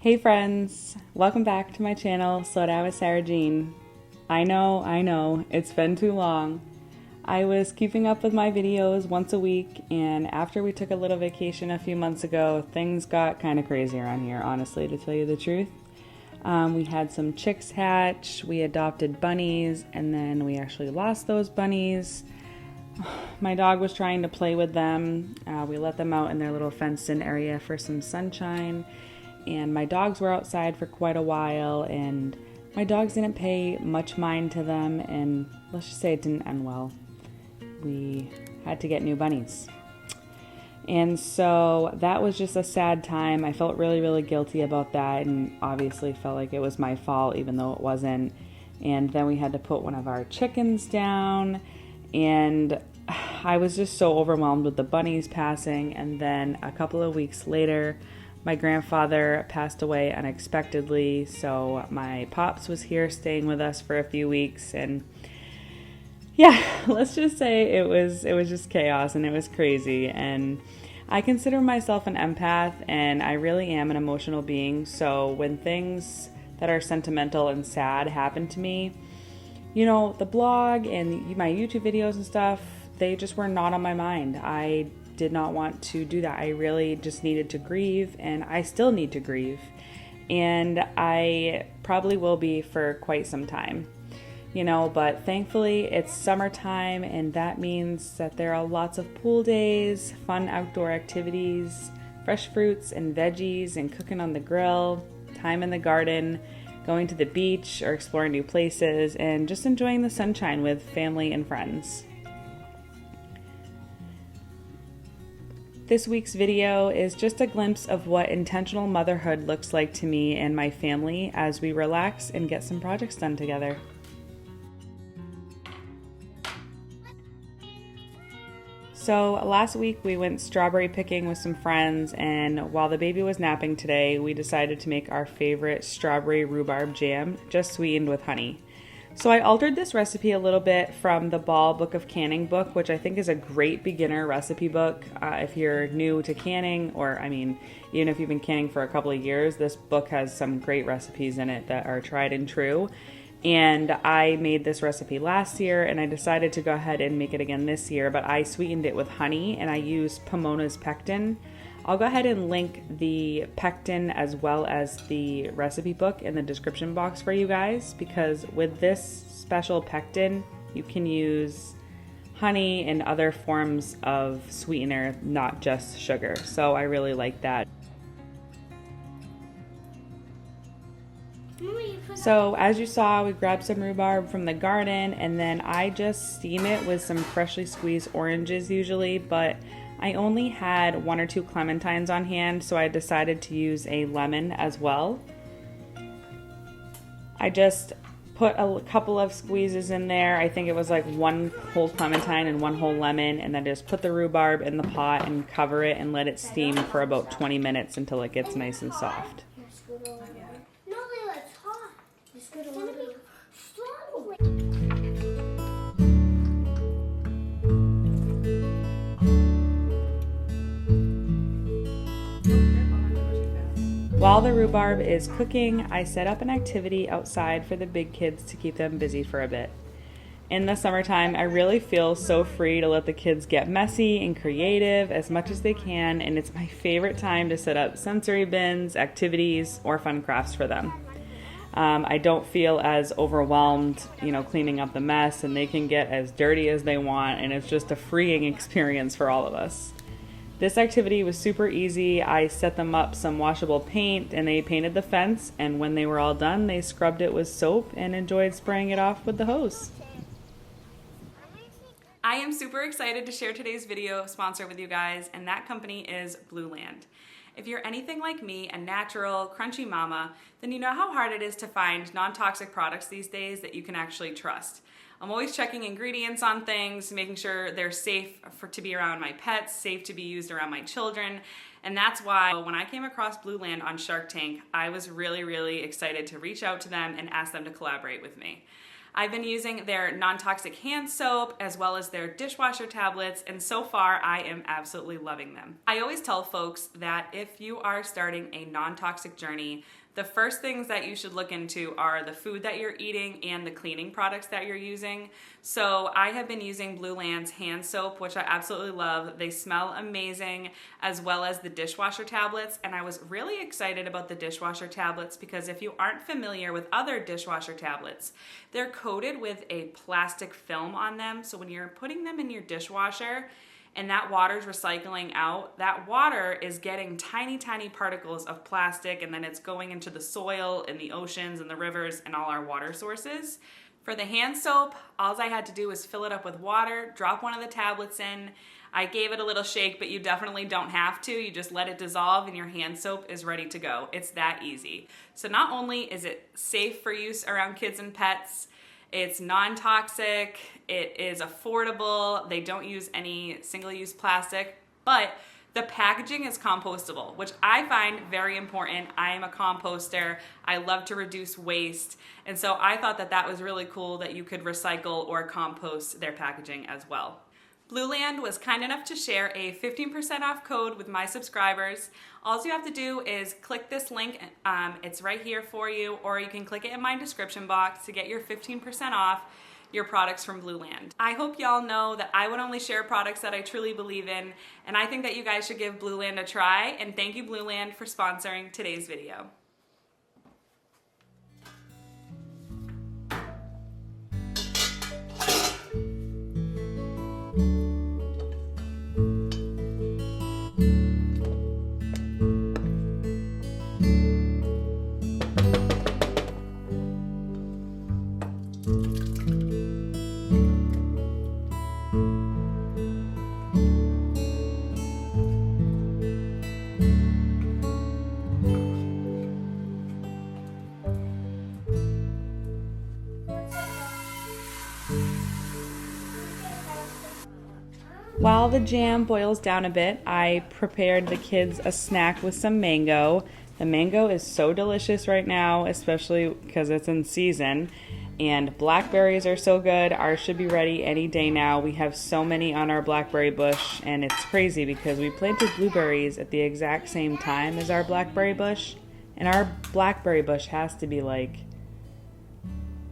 Hey friends, welcome back to my channel, Slow Down with Sarah Jean. I know, it's been too long. I was keeping up with my videos once a week, and after we took a little vacation a few months ago, things got kind of crazy around here, honestly, to tell you the truth. We had some chicks hatch, we adopted bunnies, and then we actually lost those bunnies. My dog was trying to play with them. We let them out in their little fenced-in area for some sunshine. And my dogs were outside for quite a while, and my dogs didn't pay much mind to them, and let's just say it didn't end well. We had to get new bunnies. And so that was just a sad time. I felt really guilty about that, and obviously felt like it was my fault, even though it wasn't. And then we had to put one of our chickens down, and I was just so overwhelmed with the bunnies passing. And then a couple of weeks later, my grandfather passed away unexpectedly, so my pops was here staying with us for a few weeks, and yeah, let's just say it was just chaos, and it was crazy. And I consider myself an empath, and I really am an emotional being, so when things that are sentimental and sad happen to me, you know, the blog and my YouTube videos and stuff, they just were not on my mind. I did not want to do that. I really just needed to grieve, and I still need to grieve, and I probably will be for quite some time, you know, but thankfully it's summertime, and that means that there are lots of pool days, fun outdoor activities, fresh fruits and veggies, and cooking on the grill, time in the garden, going to the beach or exploring new places, and just enjoying the sunshine with family and friends. This week's video is just a glimpse of what intentional motherhood looks like to me and my family as we relax and get some projects done together. So last week we went strawberry picking with some friends, and while the baby was napping today, we decided to make our favorite strawberry rhubarb jam, just sweetened with honey. So I altered this recipe a little bit from the Ball Book of Canning book, which I think is a great beginner recipe book. If you're new to canning, or even if you've been canning for a couple of years, this book has some great recipes in it that are tried and true. And I made this recipe last year, and I decided to go ahead and make it again this year, but I sweetened it with honey, and I used Pomona's pectin. I'll go ahead and link the pectin as well as the recipe book in the description box for you guys, because with this special pectin, you can use honey and other forms of sweetener, not just sugar. So I really like that. So as you saw, we grabbed some rhubarb from the garden, and then I just steam it with some freshly squeezed oranges usually, but I only had 1 or 2 clementines on hand, so I decided to use a lemon as well. I just put a couple of squeezes in there. I think it was like 1 whole clementine and 1 whole lemon, and then just put the rhubarb in the pot and cover it and let it steam for about 20 minutes until it gets nice and soft. While the rhubarb is cooking, I set up an activity outside for the big kids to keep them busy for a bit. In the summertime, I really feel so free to let the kids get messy and creative as much as they can, and it's my favorite time to set up sensory bins, activities, or fun crafts for them. I don't feel as overwhelmed, cleaning up the mess, and they can get as dirty as they want, and it's just a freeing experience for all of us. This activity was super easy. I set them up some washable paint, and they painted the fence, and when they were all done, they scrubbed it with soap and enjoyed spraying it off with the hose. I am super excited to share today's video sponsor with you guys, and that company is Blueland. If you're anything like me, a natural, crunchy mama, then you know how hard it is to find non-toxic products these days that you can actually trust. I'm always checking ingredients on things, making sure they're safe to be around my pets, safe to be used around my children, and that's why when I came across Blueland on Shark Tank, I was really excited to reach out to them and ask them to collaborate with me. I've been using their non-toxic hand soap as well as their dishwasher tablets, and so far I am absolutely loving them. I always tell folks that if you are starting a non-toxic journey, the first things that you should look into are the food that you're eating and the cleaning products that you're using. So I have been using Blueland's hand soap, which I absolutely love. They smell amazing, as well as the dishwasher tablets. And I was really excited about the dishwasher tablets because if you aren't familiar with other dishwasher tablets, they're coated with a plastic film on them. So when you're putting them in your dishwasher, and that water's recycling out, that water is getting tiny, tiny particles of plastic, and then it's going into the soil and the oceans and the rivers and all our water sources. For the hand soap, all I had to do was fill it up with water, drop one of the tablets in. I gave it a little shake, but you definitely don't have to. You just let it dissolve and your hand soap is ready to go. It's that easy. So not only is it safe for use around kids and pets, it's non-toxic, it is affordable, they don't use any single-use plastic, but the packaging is compostable, which I find very important. I am a composter. I love to reduce waste. And so I thought that that was really cool that you could recycle or compost their packaging as well. Blueland was kind enough to share a 15% off code with my subscribers. All you have to do is click this link, it's right here for you, or you can click it in my description box to get your 15% off your products from Blueland. I hope y'all know that I would only share products that I truly believe in, and I think that you guys should give Blueland a try, and thank you Blueland for sponsoring today's video. While the jam boils down a bit, I prepared the kids a snack with some mango. The mango is so delicious right now, especially because it's in season. And blackberries are so good. Ours should be ready any day now. We have so many on our blackberry bush, and it's crazy because we planted blueberries at the exact same time as our blackberry bush. And our blackberry bush has to be like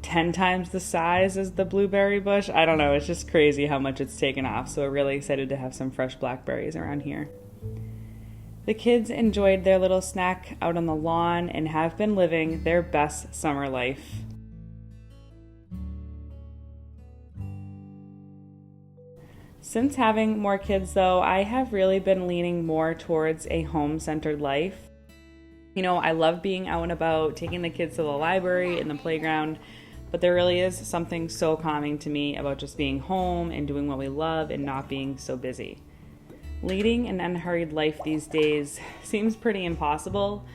10 times the size as the blueberry bush. I don't know, it's just crazy how much it's taken off. So we're really excited to have some fresh blackberries around here. The kids enjoyed their little snack out on the lawn and have been living their best summer life. Since having more kids though, I have really been leaning more towards a home-centered life. You know, I love being out and about, taking the kids to the library and the playground, but there really is something so calming to me about just being home and doing what we love and not being so busy. Leading an unhurried life these days seems pretty impossible.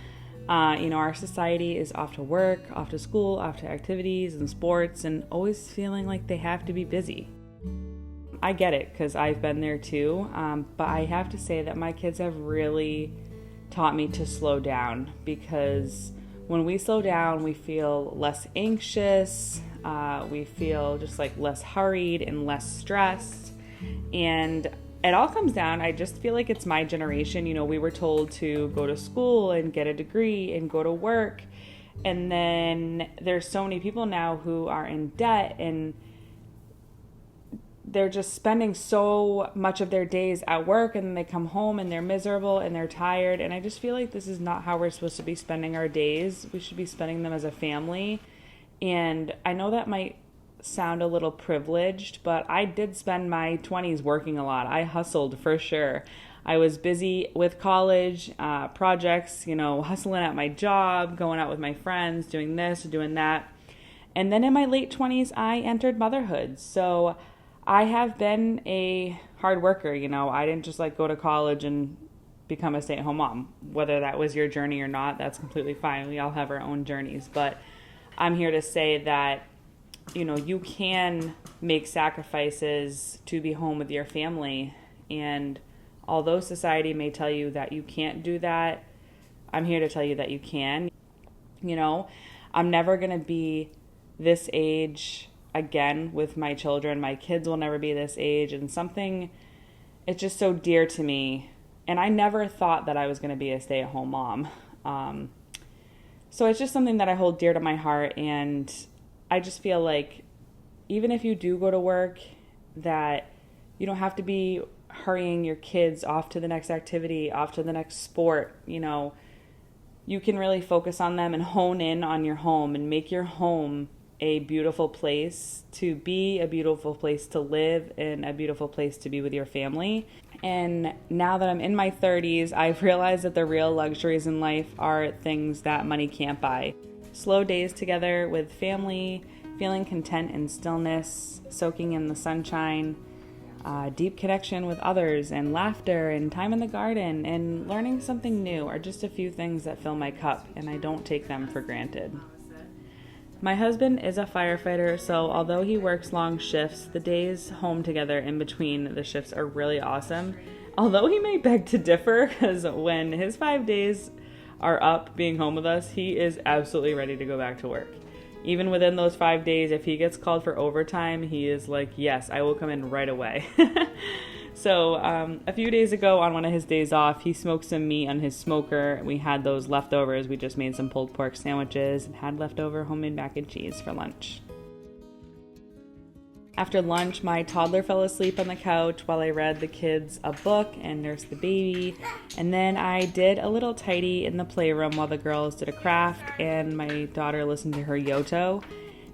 Our society is off to work, off to school, off to activities and sports, and always feeling like they have to be busy. I get it because I've been there too, but I have to say that my kids have really taught me to slow down, because when we slow down, we feel less anxious, we feel just like less hurried and less stressed. And it all comes down, I just feel like it's my generation. You know, we were told to go to school and get a degree and go to work. And then there's so many people now who are in debt, and they're just spending so much of their days at work, and then they come home and they're miserable and they're tired. And I just feel like this is not how we're supposed to be spending our days. We should be spending them as a family. And I know that might sound a little privileged, but I did spend my 20s working a lot. I hustled for sure. I was busy with college projects, hustling at my job, going out with my friends, doing this, doing that. And then in my late 20s, I entered motherhood. So I have been a hard worker. I didn't just go to college and become a stay-at-home mom. Whether that was your journey or not, that's completely fine. We all have our own journeys. But I'm here to say that, you can make sacrifices to be home with your family. And although society may tell you that you can't do that, I'm here to tell you that you can. I'm never going to be this age again with my children. My kids will never be this age, and something, it's just so dear to me. And I never thought that I was going to be a stay-at-home mom. So it's just something that I hold dear to my heart, and I just feel like even if you do go to work, that you don't have to be hurrying your kids off to the next activity, off to the next sport. You know, you can really focus on them and hone in on your home and make your home a beautiful place to be, a beautiful place to live, and a beautiful place to be with your family. And now that I'm in my 30s, I've realized that the real luxuries in life are things that money can't buy. Slow days together with family, feeling content in stillness, soaking in the sunshine, deep connection with others, and laughter, and time in the garden, and learning something new are just a few things that fill my cup, and I don't take them for granted. My husband is a firefighter, so although he works long shifts, the days home together in between the shifts are really awesome. Although he may beg to differ, because when his 5 days are up being home with us, he is absolutely ready to go back to work. Even within those 5 days, if he gets called for overtime, he is like, yes, I will come in right away. So a few days ago on one of his days off, he smoked some meat on his smoker. We had those leftovers. We just made some pulled pork sandwiches and had leftover homemade mac and cheese for lunch. After lunch, my toddler fell asleep on the couch while I read the kids a book and nursed the baby. And then I did a little tidy in the playroom while the girls did a craft and my daughter listened to her Yoto.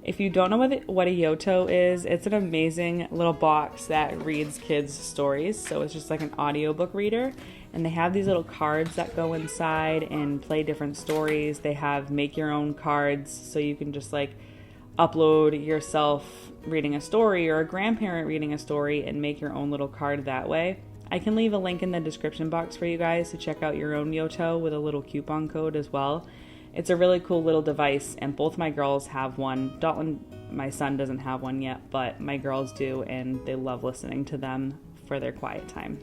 If you don't know what a Yoto is, it's an amazing little box that reads kids' stories. So it's just like an audiobook reader. And they have these little cards that go inside and play different stories. They have make your own cards, so you can just like upload yourself reading a story or a grandparent reading a story and make your own little card that way. I can leave a link in the description box for you guys to check out your own Yoto with a little coupon code as well. It's a really cool little device, and both my girls have one. Dalton, my son, doesn't have one yet, but my girls do, and they love listening to them for their quiet time.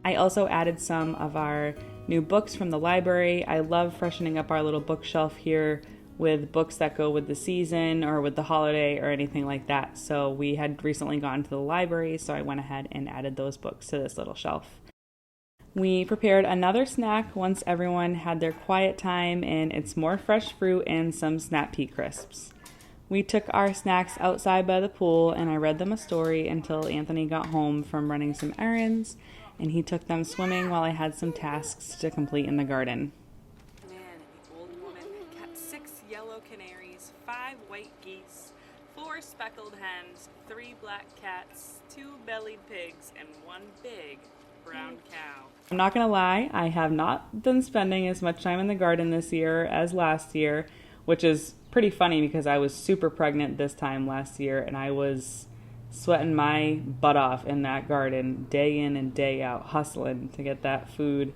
I also added some of our new books from the library. I love freshening up our little bookshelf here with books that go with the season or with the holiday or anything like that. So we had recently gone to the library, so I went ahead and added those books to this little shelf. We prepared another snack once everyone had their quiet time, and it's more fresh fruit and some Snap Pea crisps. We took our snacks outside by the pool, and I read them a story until Anthony got home from running some errands, and he took them swimming while I had some tasks to complete in the garden. Man, the old woman got 6 yellow canaries, 5 white geese, 4 speckled hens, 3 black cats, 2 bellied pigs, and 1 big brown cow. I'm not gonna lie, I have not been spending as much time in the garden this year as last year, which is pretty funny because I was super pregnant this time last year and I was sweating my butt off in that garden day in and day out, hustling to get that food.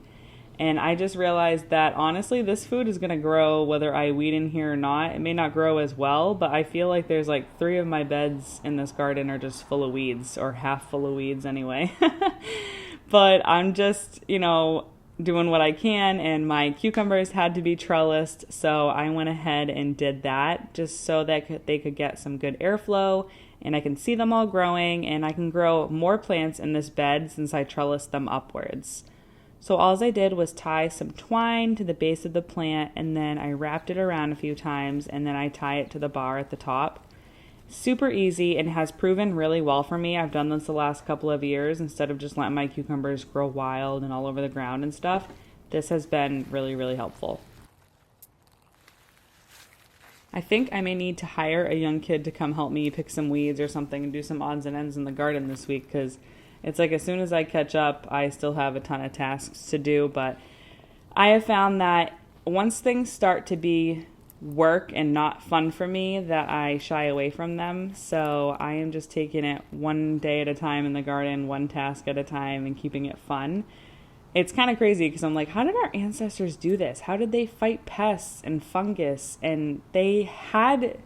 And I just realized that honestly, this food is gonna grow whether I weed in here or not. It may not grow as well, but I feel like there's like 3 of my beds in this garden are just full of weeds, or half full of weeds anyway. But I'm just, doing what I can, and my cucumbers had to be trellised, so I went ahead and did that just so that they could get some good airflow, and I can see them all growing, and I can grow more plants in this bed since I trellised them upwards. So all I did was tie some twine to the base of the plant, and then I wrapped it around a few times, and then I tie it to the bar at the top. Super easy and has proven really well for me. I've done this the last couple of years instead of just letting my cucumbers grow wild and all over the ground and stuff. This has been really, really helpful. I think I may need to hire a young kid to come help me pick some weeds or something and do some odds and ends in the garden this week, because it's like as soon as I catch up, I still have a ton of tasks to do. But I have found that once things start to be work and not fun for me, that I shy away from them. So I am just taking it one day at a time in the garden, one task at a time, and keeping it fun. It's kind of crazy because I'm like, how did our ancestors do this? How did they fight pests and fungus? And they had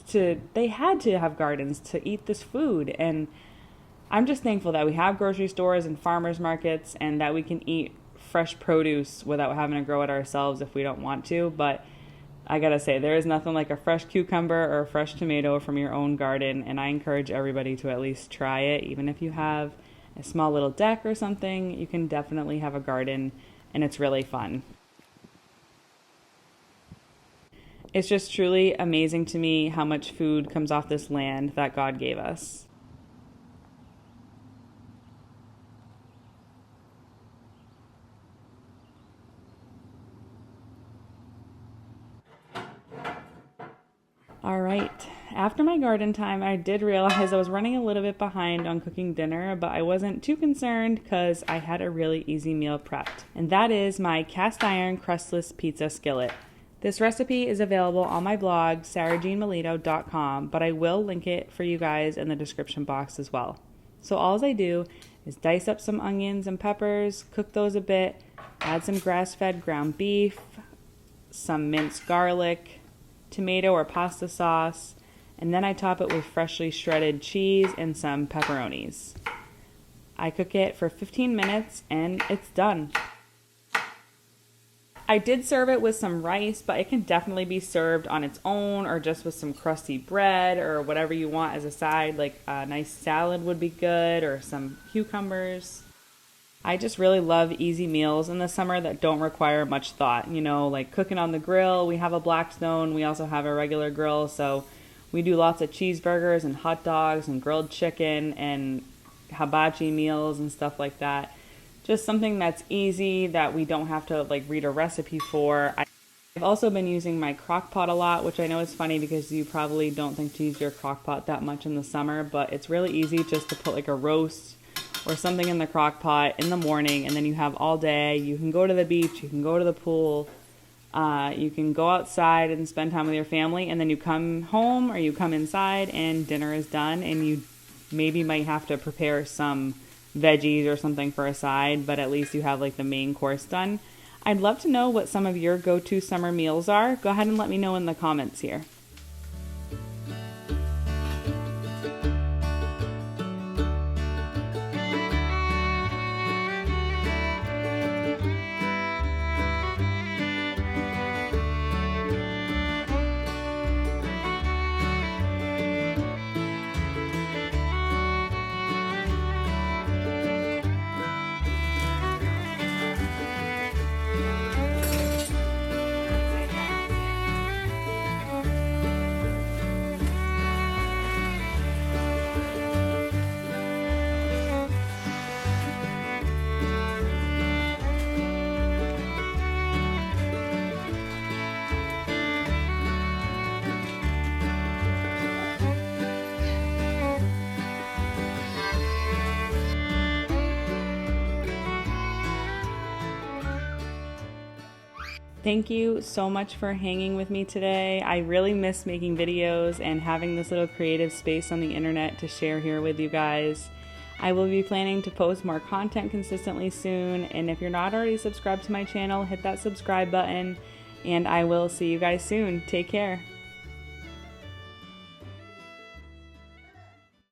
to have gardens to eat this food. And I'm just thankful that we have grocery stores and farmers markets and that we can eat fresh produce without having to grow it ourselves if we don't want to. But I gotta say, there is nothing like a fresh cucumber or a fresh tomato from your own garden, and I encourage everybody to at least try it. Even if you have a small little deck or something, you can definitely have a garden, and it's really fun. It's just truly amazing to me how much food comes off this land that God gave us. All right, after my garden time, I did realize I was running a little bit behind on cooking dinner, but I wasn't too concerned because I had a really easy meal prepped, and that is my cast iron crustless pizza skillet. This recipe is available on my blog, sarahjeanmelito.com, but I will link it for you guys in the description box as well. So all I do is dice up some onions and peppers, cook those a bit, add some grass-fed ground beef, some minced garlic, tomato or pasta sauce, and then I top it with freshly shredded cheese and some pepperonis. I cook it for 15 minutes and it's done. I did serve it with some rice, but it can definitely be served on its own or just with some crusty bread or whatever you want as a side, like a nice salad would be good or some cucumbers. I just really love easy meals in the summer that don't require much thought. You know, like cooking on the grill. We have a Blackstone. We also have a regular grill. So we do lots of cheeseburgers and hot dogs and grilled chicken and hibachi meals and stuff like that. Just something that's easy that we don't have to like read a recipe for. I've also been using my crock pot a lot, which I know is funny because you probably don't think to use your crock pot that much in the summer, but it's really easy just to put like a roast or something in the crock pot in the morning, and then you have all day. You can go to the beach, you can go to the pool, you can go outside and spend time with your family, and then you come home or you come inside and dinner is done, and you maybe might have to prepare some veggies or something for a side, but at least you have like the main course done. I'd love to know what some of your go-to summer meals are. Go ahead and let me know in the comments here. Thank you so much for hanging with me today. I really miss making videos and having this little creative space on the internet to share here with you guys. I will be planning to post more content consistently soon, and if you're not already subscribed to my channel, hit that subscribe button, and I will see you guys soon. Take care.